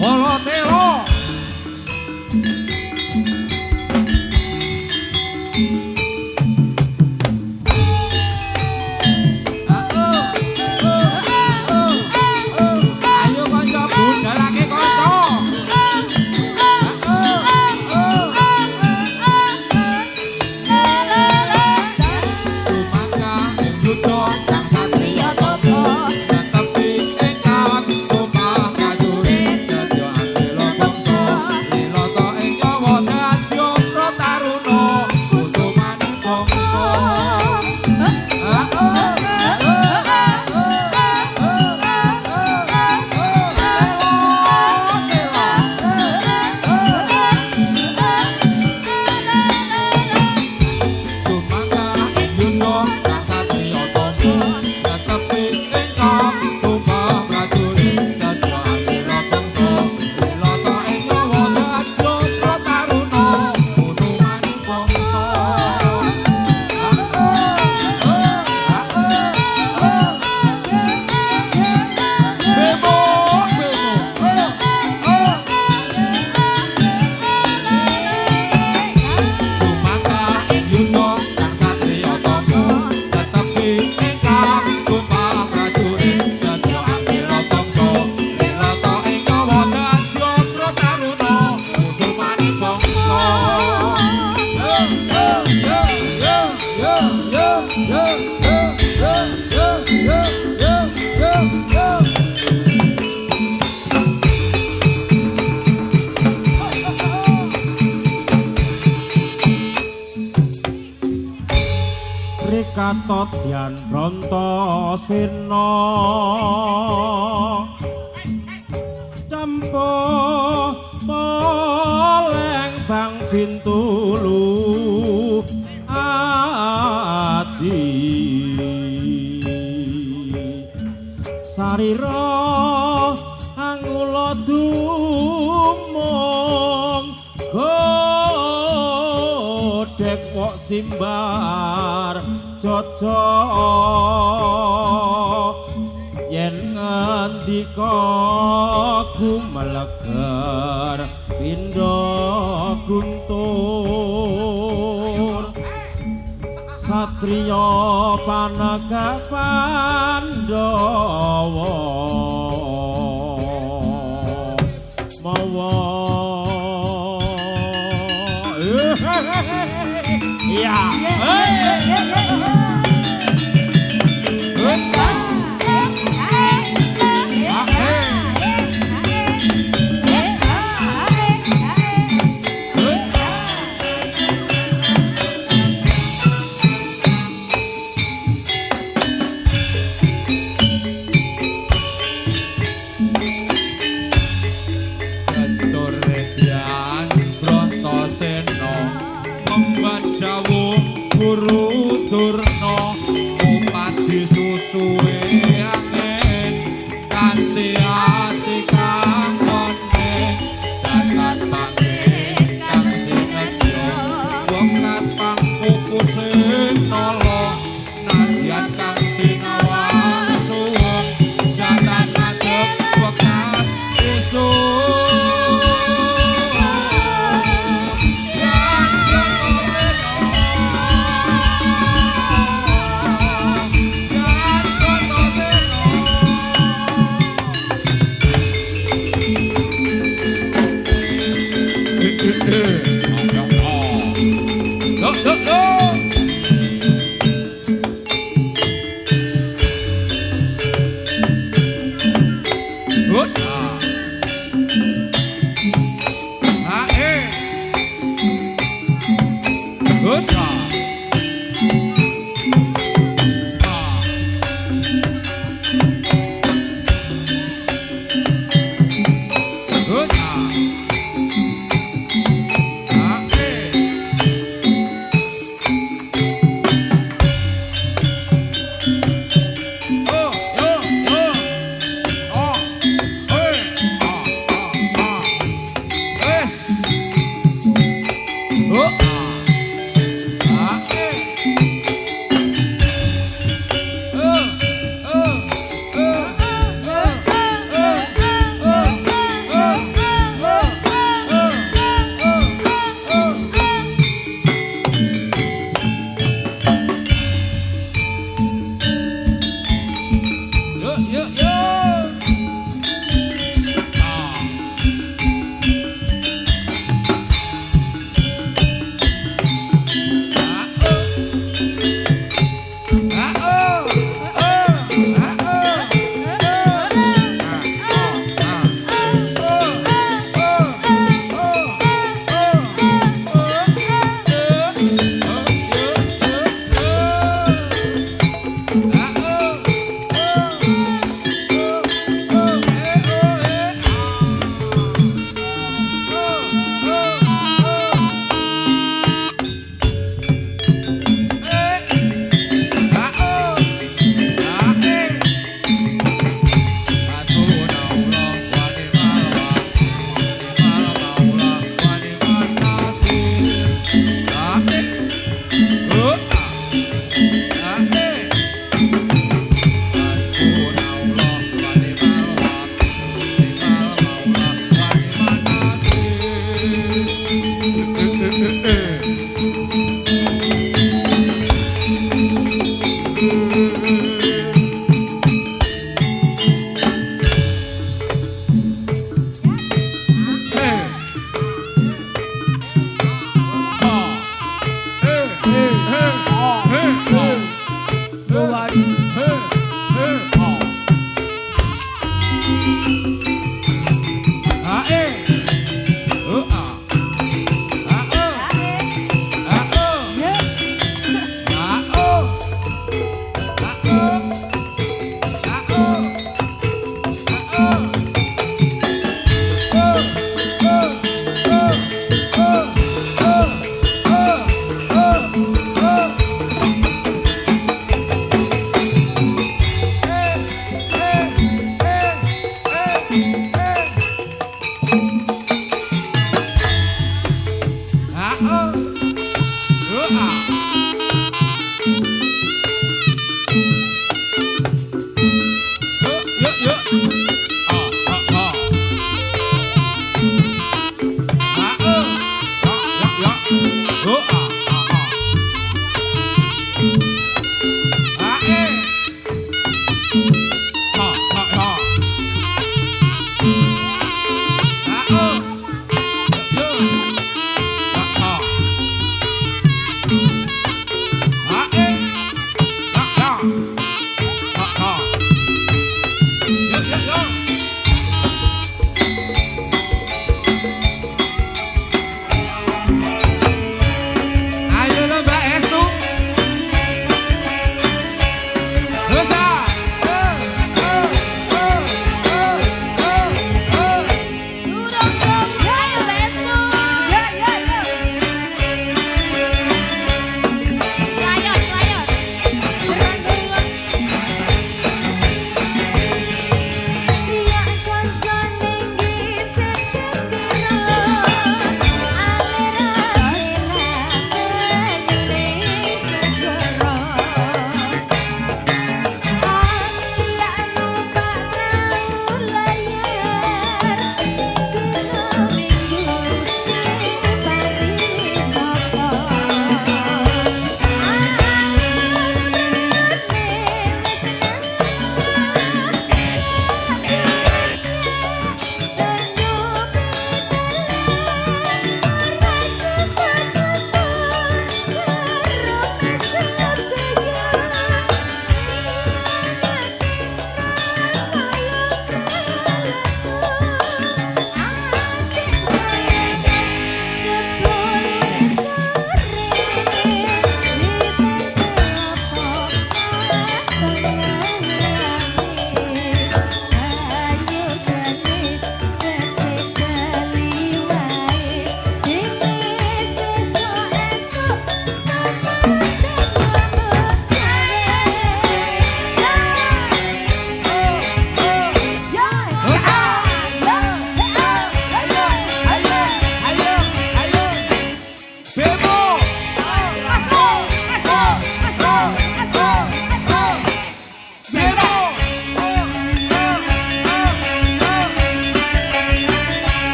Bolotelo ayo kanca budalake kanca sumangga yuda sang satriya tapa netepi ingkang sumpah prajurit dadi angela bangsa lilata ing Jawa dadi Prataruna kusumaning bangsa Katotyan Brantosena campa poleng bang bintulu aji sarira angula dumung godhek wok simbar Jojo yen ngendika gumeleger pindha guntur satriya panegah Pandhawa mawa iya Guru Durna upati susuwe angin kanthi ati kang konde dasan pangke kang sinetyo wong kapang kupuse nolo nadyan kang sinawan suwung jatan ngadep wekat isu Hey!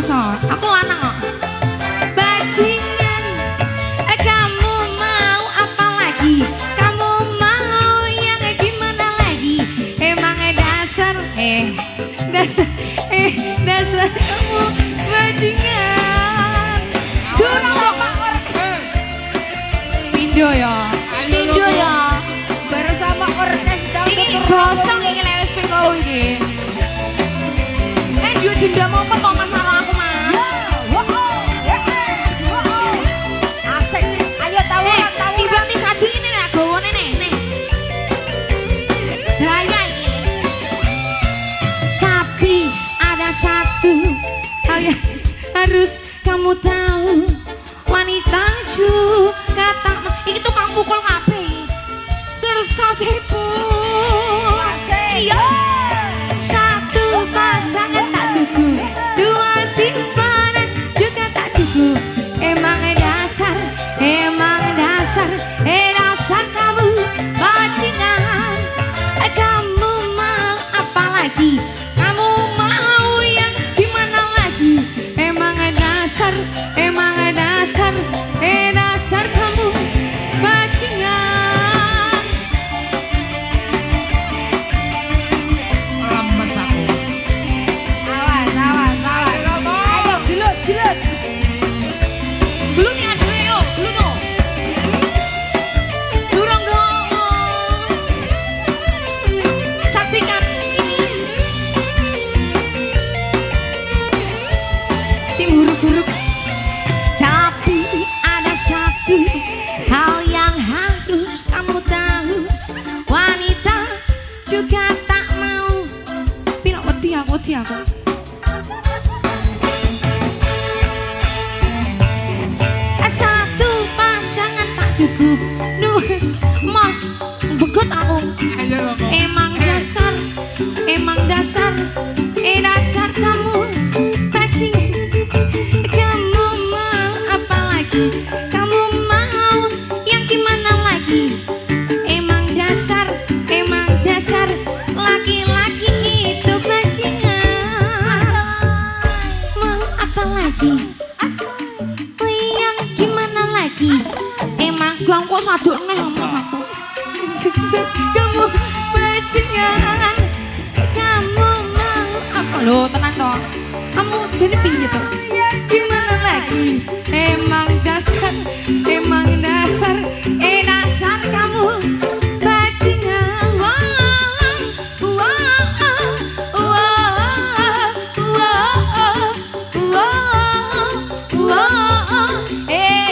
kroso, aku lanang kok. Bajingan, kamu mau apa lagi? Kamu mau yang gimana lagi? Emang dasar kamu bajingan. Durung Bapak orkes. Pindo ya. Bersama orkes Ini gosong ini lewes pingkau ini. Dia dendam apa kok masalah aku mas? Asik. Ayo tawuran. Tiba nih satu ini nih gowone nih. Daya ini. Tapi ada satu hal yang harus kamu tahu. Wanita juga tak Ini tuh kamu pukul kabeh. terus kau tipu. Iya. Satu pasangan tak cukup, dua simpanan juga tak cukup. Emang dasar kamu bajingan. Kamu mau apa lagi? Kamu mau yang gimana lagi? Emang dasar kamu bajingan. Lemes aku. Awas. Ayo gelut. Belum ya dulu yo, belum yo. Durung gowo. Saksikan ini. Tim huruf-huruf. Tapi ada satu hal yang harus kamu tahu. Wanita juga tak mau. Pino wedi aku. Satu pasangan tak cukup. Nulis mah begot aku. Ayo lo kok. Emang dasar kamu bajingan. Kamu mau apa lagi? Kamu mau yang gimana lagi? Emang dasar laki-laki itu bajingan. Mau apa lagi? Yang gimana lagi? Emang gua kok saduk neh omong aku. Kamu bajingan. Kamu mau apa? Loh, tenang toh. Kamu jadi piye toh? Gimana lagi? Emang dasar kamu bajingan.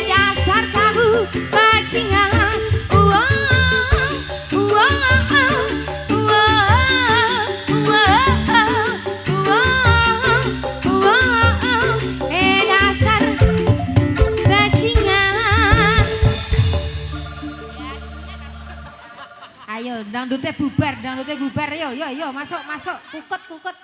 Dasar kamu bajingan. Dasar bajingan. Ayo, dangdutnya bubar. Yo, masuk. Kukut.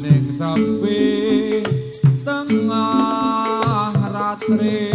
ning sepi tengah ratri